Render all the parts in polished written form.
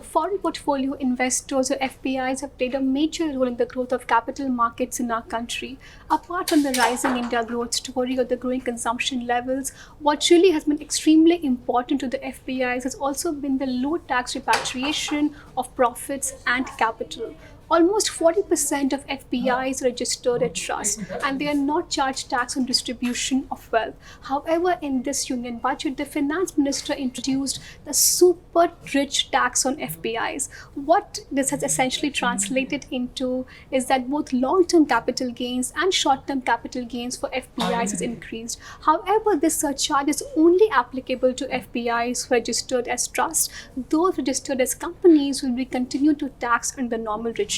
foreign portfolio investors or FPIs have played a major role in the growth of capital markets in our country. Apart from the rising India growth story or the growing consumption levels, what really has been extremely important to the FPIs has also been the low tax repatriation of profits and capital. Almost 40% of FPIs registered at trust, and they are not charged tax on distribution of wealth. However, in this union budget, the finance minister introduced the super rich tax on FPIs. What this has essentially translated into is that both long-term capital gains and short-term capital gains for FPIs has increased. However, this surcharge is only applicable to FPIs registered as trust. Those registered as companies will be continued to tax under the normal regime.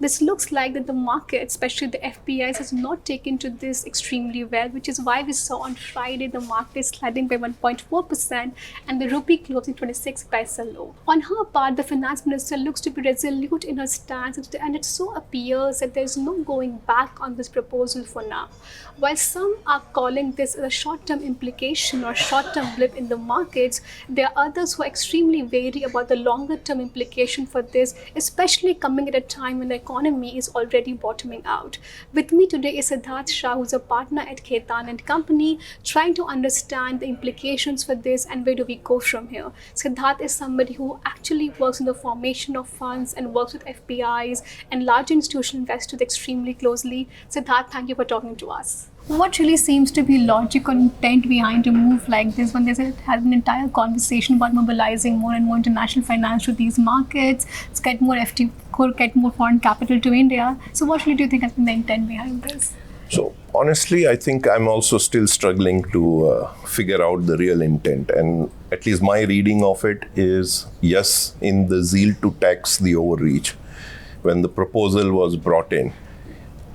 This looks like that the market, especially the FPIs, has not taken to this extremely well, which is why we saw on Friday the market sliding by 1.4% and the rupee closing 26 paisa low. On her part, the finance minister looks to be resolute in her stance, and it so appears that there is no going back on this proposal for now. While some are calling this a short-term implication or short-term blip in the markets, there are others who are extremely wary about the longer-term implication for this, especially coming at a time when the economy is already bottoming out. With me today is Siddharth Shah, who's a partner at Khaitan and Co, trying to understand the implications for this and where do we go from here. Siddharth is somebody who actually works in the formation of funds and works with FPIs and large institutional investors extremely closely. Siddharth, thank you for talking to us. What really seems to be logic or intent behind a move like this when there has an entire conversation about mobilizing more and more international finance to these markets, to get more foreign capital to India? So what really do you think has been the intent behind this? So honestly, I think I'm also still struggling to figure out the real intent. And at least my reading of it is, yes, in the zeal to tax the overreach, when the proposal was brought in,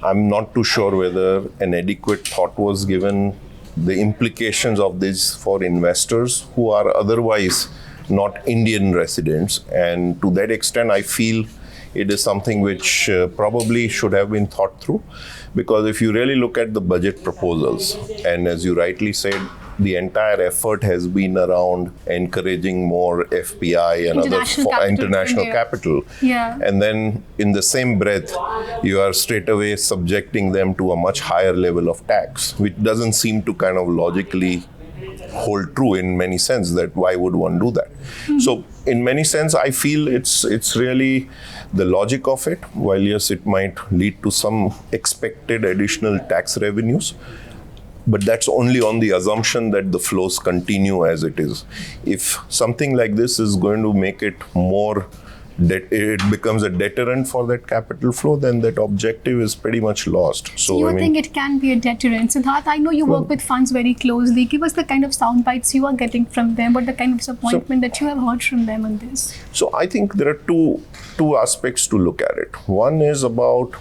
I'm not too sure whether an adequate thought was given the implications of this for investors who are otherwise not Indian residents. And to that extent, I feel it is something which probably should have been thought through. Because if you really look at the budget proposals, and as you rightly said, the entire effort has been around encouraging more FPI and international capital. Yeah. And then in the same breath, you are straight away subjecting them to a much higher level of tax, which doesn't seem to kind of logically hold true in many sense that why would one do that? Mm-hmm. So in many sense, I feel it's really the logic of it. While yes, it might lead to some expected additional tax revenues, but that's only on the assumption that the flows continue as it is. If something like this is going to make it more, it becomes a deterrent for that capital flow, then that objective is pretty much lost. So you think it can be a deterrent? Siddharth, I know you work with funds very closely. Give us the kind of sound bites you are getting from them, but the kind of disappointment that you have heard from them on this. So I think there are two aspects to look at it. One is about,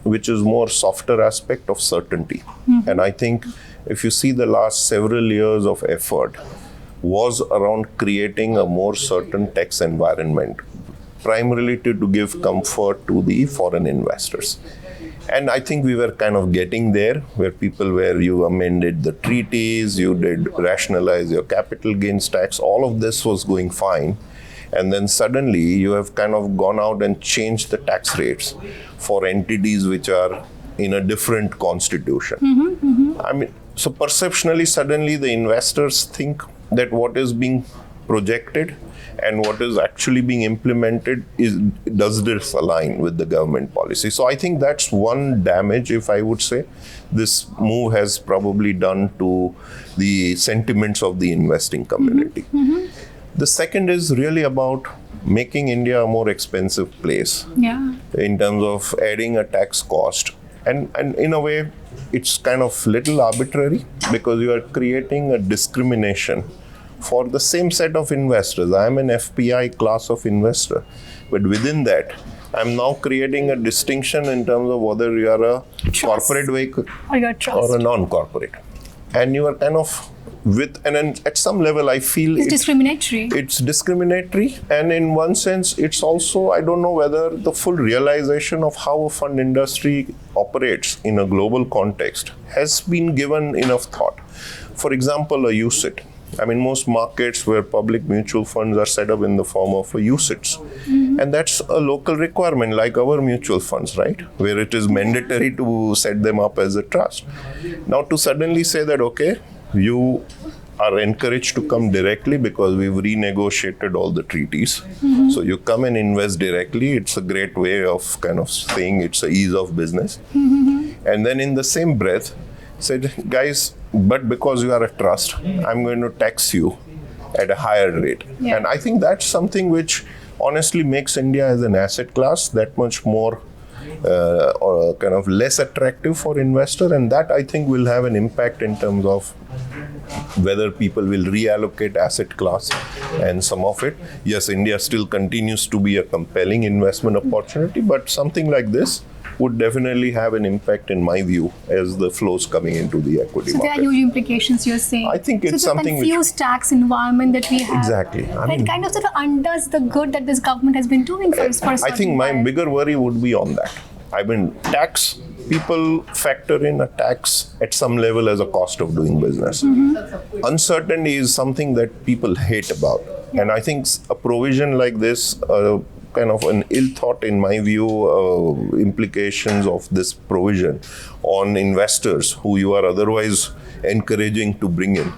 which is more softer aspect of certainty. Mm-hmm. And I think if you see the last several years of effort was around creating a more certain tax environment, primarily to give comfort to the foreign investors. And I think we were kind of getting there, where you amended the treaties, you did rationalize your capital gains tax, all of this was going fine. And then suddenly you have kind of gone out and changed the tax rates for entities which are in a different constitution. Mm-hmm, mm-hmm. I mean, so perceptionally, suddenly the investors think that what is being projected and what is actually being implemented does this align with the government policy? So I think that's one damage, if I would say, this move has probably done to the sentiments of the investing community. Mm-hmm. Mm-hmm. The second is really about making India a more expensive place in terms of adding a tax cost. And in a way, it's kind of little arbitrary because you are creating a discrimination for the same set of investors. I'm an FPI class of investor, but within that, I'm now creating a distinction in terms of whether you are a corporate vehicle or a non-corporate. And you are kind of and then at some level, I feel it's discriminatory. It's discriminatory. And in one sense, it's also, I don't know whether the full realization of how a fund industry operates in a global context has been given enough thought. For example, a UCIT. I mean, most markets where public mutual funds are set up in the form of a UCITS. And that's a local requirement, like our mutual funds, right? Where it is mandatory to set them up as a trust. Now, to suddenly say that, okay, you are encouraged to come directly because we've renegotiated all the treaties. So you come and invest directly. It's a great way of kind of saying it's a ease of business. And then in the same breath, said, guys, but because you are a trust, I'm going to tax you at a higher rate. Yeah. And I think that's something which honestly makes India as an asset class that much more or kind of less attractive for investor, and that I think will have an impact in terms of whether people will reallocate asset class and some of it. Yes, India still continues to be a compelling investment opportunity, but something like this would definitely have an impact, in my view, as the flows coming into the equity So market. there are huge implications, you're saying. I think it's so something the which- confused tax environment that we have. Exactly. I mean, It kind of sort of undoes the good that this government has been doing for a I certain think my while. bigger worry would be on that. I mean, tax, people factor in a tax at some level as a cost of doing business. Uncertainty is something that people hate about. And I think a provision like this, kind of an ill thought, in my view, implications of this provision on investors who you are otherwise encouraging to bring in,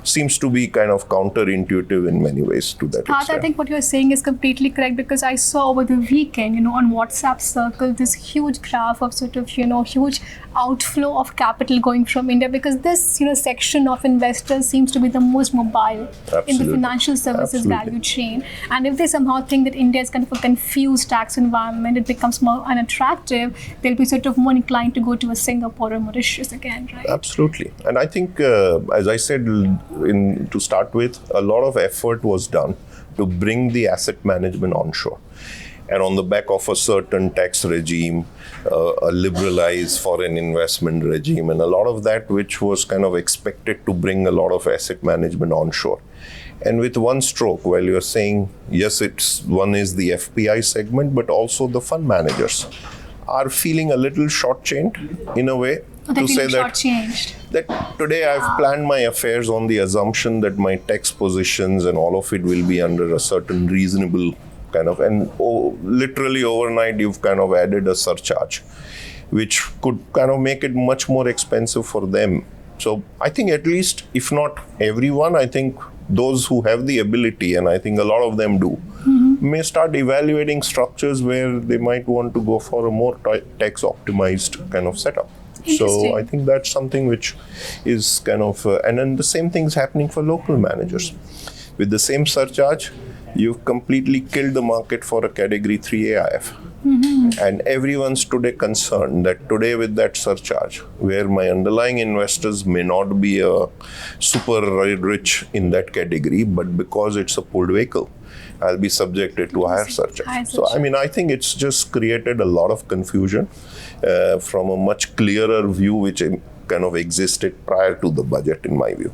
seems to be kind of counterintuitive in many ways to that Siddharth, extent. I think what you're saying is completely correct, because I saw over the weekend, on WhatsApp circle, this huge graph of sort of, huge outflow of capital going from India, because this, section of investors seems to be the most mobile in the Absolutely. financial services Absolutely. value chain. And if they somehow think that India is kind of a confused tax environment, it becomes more unattractive, they'll be sort of more inclined to go to a Singapore or Mauritius again, right? Absolutely. And I think, as I said to start with, a lot of effort was done to bring the asset management onshore. And on the back of a certain tax regime, a liberalized foreign investment regime, and a lot of that which was kind of expected to bring a lot of asset management onshore. And with one stroke, while you're saying, yes, one is the FPI segment, but also the fund managers are feeling a little shortchanged in a way. They're To say feeling that shortchanged. today I've planned my affairs on the assumption that my tax positions and all of it will be under a certain reasonable kind of, and literally overnight you've kind of added a surcharge, which could kind of make it much more expensive for them. So I think at least, if not everyone, I think those who have the ability, and I think a lot of them do, may start evaluating structures where they might want to go for a more tax optimized kind of setup. So I think that's something which is kind of, and then the same thing is happening for local managers. With the same surcharge, you've completely killed the market for a category 3 AIF. And everyone's today concerned that today with that surcharge, where my underlying investors may not be super rich in that category, but because it's a pooled vehicle, I'll be subjected to a higher surcharge. So, I mean, I think it's just created a lot of confusion from a much clearer view which kind of existed prior to the budget, in my view.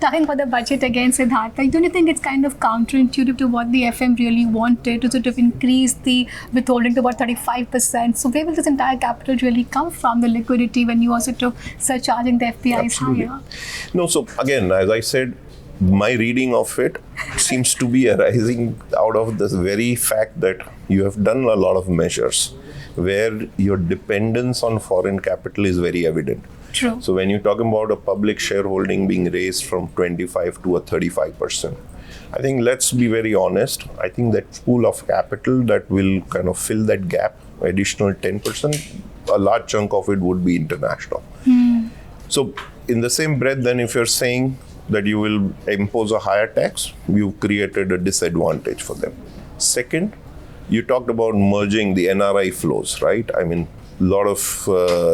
Talking about the budget again, Siddharth, don't you think it's kind of counterintuitive to what the FM really wanted, to sort of increase the withholding to about 35%? So where will this entire capital really come from, the liquidity, when you are sort of surcharging the FPIs Absolutely. higher? No, so again, as I said, my reading of it seems to be arising out of this very fact that you have done a lot of measures where your dependence on foreign capital is very evident. True. So when you're talking about a public shareholding being raised from 25 to a 35%, I think, let's be very honest, I think that pool of capital that will kind of fill that gap, additional 10%, a large chunk of it would be international. So in the same breath, then if you're saying that you will impose a higher tax, you've created a disadvantage for them. Second, you talked about merging the NRI flows, right? I mean, a lot of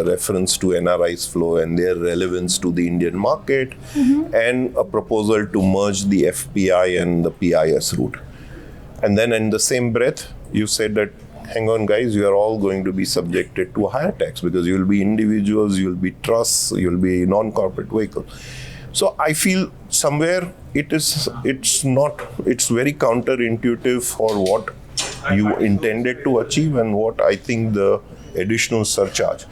reference to NRI's flow and their relevance to the Indian market, and a proposal to merge the FPI and the PIS route. And then in the same breath, you said that, hang on guys, you are all going to be subjected to a higher tax because you'll be individuals, you'll be trusts, you'll be non-corporate vehicle. So I feel somewhere it's very counterintuitive for what you intended to achieve and what I think the additional surcharge.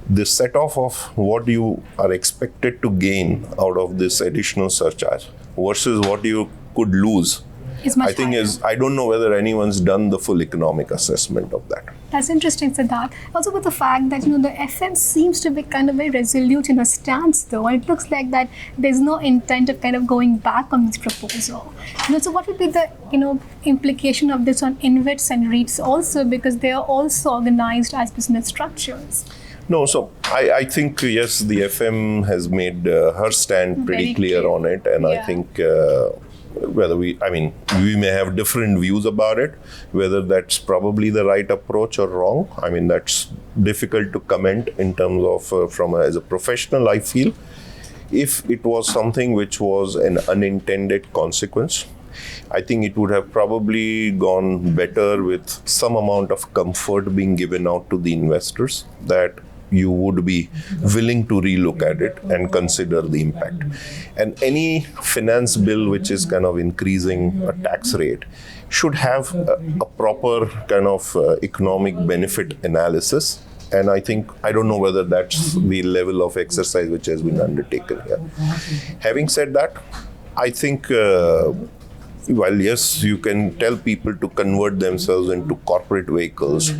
the set off of what you are expected to gain out of this additional surcharge versus what you could lose, Is much I think higher. I don't know whether anyone's done the full economic assessment of that. That's interesting, Siddharth. Also with the fact that, the FM seems to be kind of very resolute in a stance, though, and it looks like that there's no intent of kind of going back on this proposal. So what would be the, implication of this on InvITs and REITs also, because they are also organized as business structures? No, so I think, yes, the FM has made her stand pretty Very clear on it, and I Yeah. think we may have different views about it, whether that's probably the right approach or wrong. I mean, that's difficult to comment in terms of, as a professional, I feel. If it was something which was an unintended consequence, I think it would have probably gone better with some amount of comfort being given out to the investors that you would be willing to relook at it and consider the impact. And any finance bill which is kind of increasing a tax rate should have a proper kind of economic benefit analysis. And I don't know whether that's the level of exercise which has been undertaken here. Having said that, I think while yes, you can tell people to convert themselves into corporate vehicles,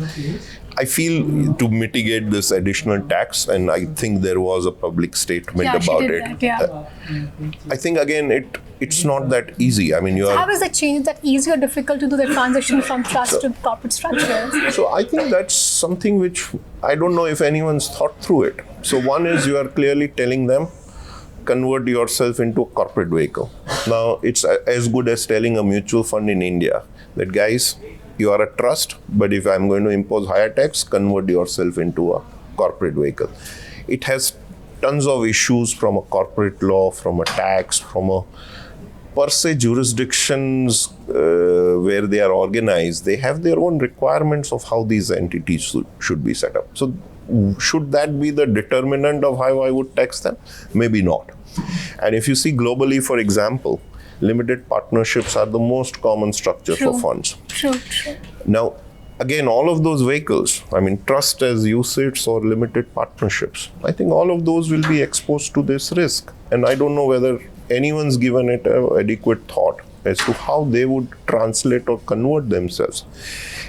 I feel to mitigate this additional tax, and I think there was a public statement about it. I think again, it's not that easy. I mean, How is it changed that easy or difficult to do the transition from trust to corporate structures? So I think that's something which I don't know if anyone's thought through it. So one is you are clearly telling them, convert yourself into a corporate vehicle. Now, it's as good as telling a mutual fund in India that, guys, you are a trust, but if I'm going to impose higher tax, convert yourself into a corporate vehicle. It has tons of issues from a corporate law, from a tax, from a per se jurisdictions where they are organized. They have their own requirements of how these entities should be set up. So should that be the determinant of how I would tax them? Maybe not. And if you see globally, for example, limited partnerships are the most common structure for funds. True. Now, again, all of those vehicles, I mean, trust as UCITS or limited partnerships, I think all of those will be exposed to this risk. And I don't know whether anyone's given it adequate thought as to how they would translate or convert themselves.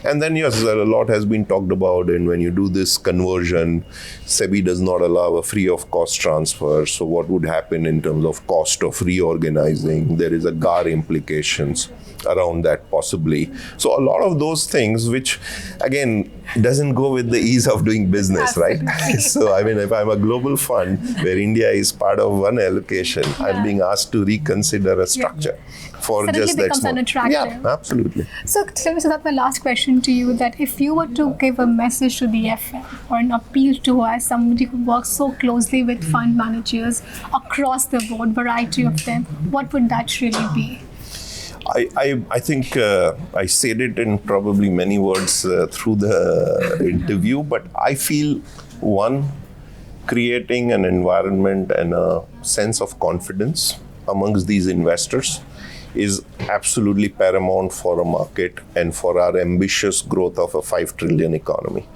And then, yes, a lot has been talked about, and when you do this conversion, SEBI does not allow a free of cost transfer. So what would happen in terms of cost of reorganizing? There is a GAR implications around that possibly. So a lot of those things, which again, doesn't go with the ease of doing business, right? So I mean, if I'm a global fund where India is part of one allocation, I'm being asked to reconsider a structure for Suddenly just that becomes small. unattractive. Yeah, absolutely. So tell me, so that's my last question to you, that if you were to give a message to the FM or an appeal to us, somebody who works so closely with fund managers across the board, variety of them, what would that really be? I think I said it in probably many words through the interview, but I feel, one, creating an environment and a sense of confidence amongst these investors is absolutely paramount for a market and for our ambitious growth of a 5 trillion economy.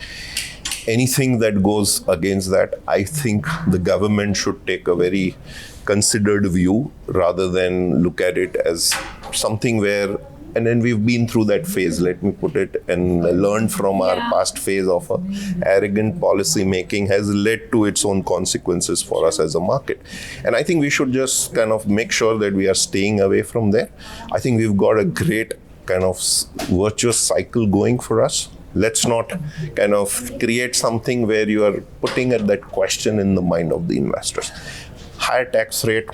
Anything that goes against that, I think the government should take a very considered view rather than look at it as something where, and then we've been through that phase, let me put it, and learned from our past phase of arrogant policy making has led to its own consequences for us as a market. And I think we should just kind of make sure that we are staying away from there. I think we've got a great kind of virtuous cycle going for us. Let's not kind of create something where you are putting that question in the mind of the investors. Higher tax rate,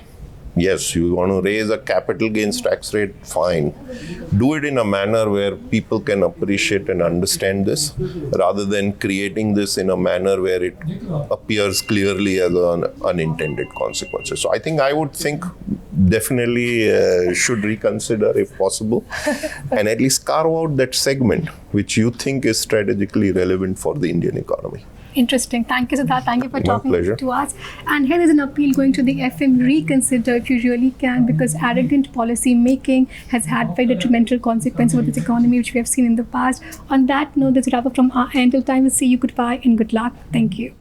yes, you want to raise a capital gains tax rate, fine. Do it in a manner where people can appreciate and understand this, rather than creating this in a manner where it appears clearly as an unintended consequences. So I would think definitely should reconsider if possible, and at least carve out that segment which you think is strategically relevant for the Indian economy. Interesting. Thank you, Siddharth. Thank you for talking pleasure. to us. And here is an appeal going to the FM: reconsider if you really can, because arrogant policy making has had very detrimental consequences for this economy, which we have seen in the past. On that note, that's a wrap up from our end. Till time, we'll see you. Goodbye and good luck. Thank you.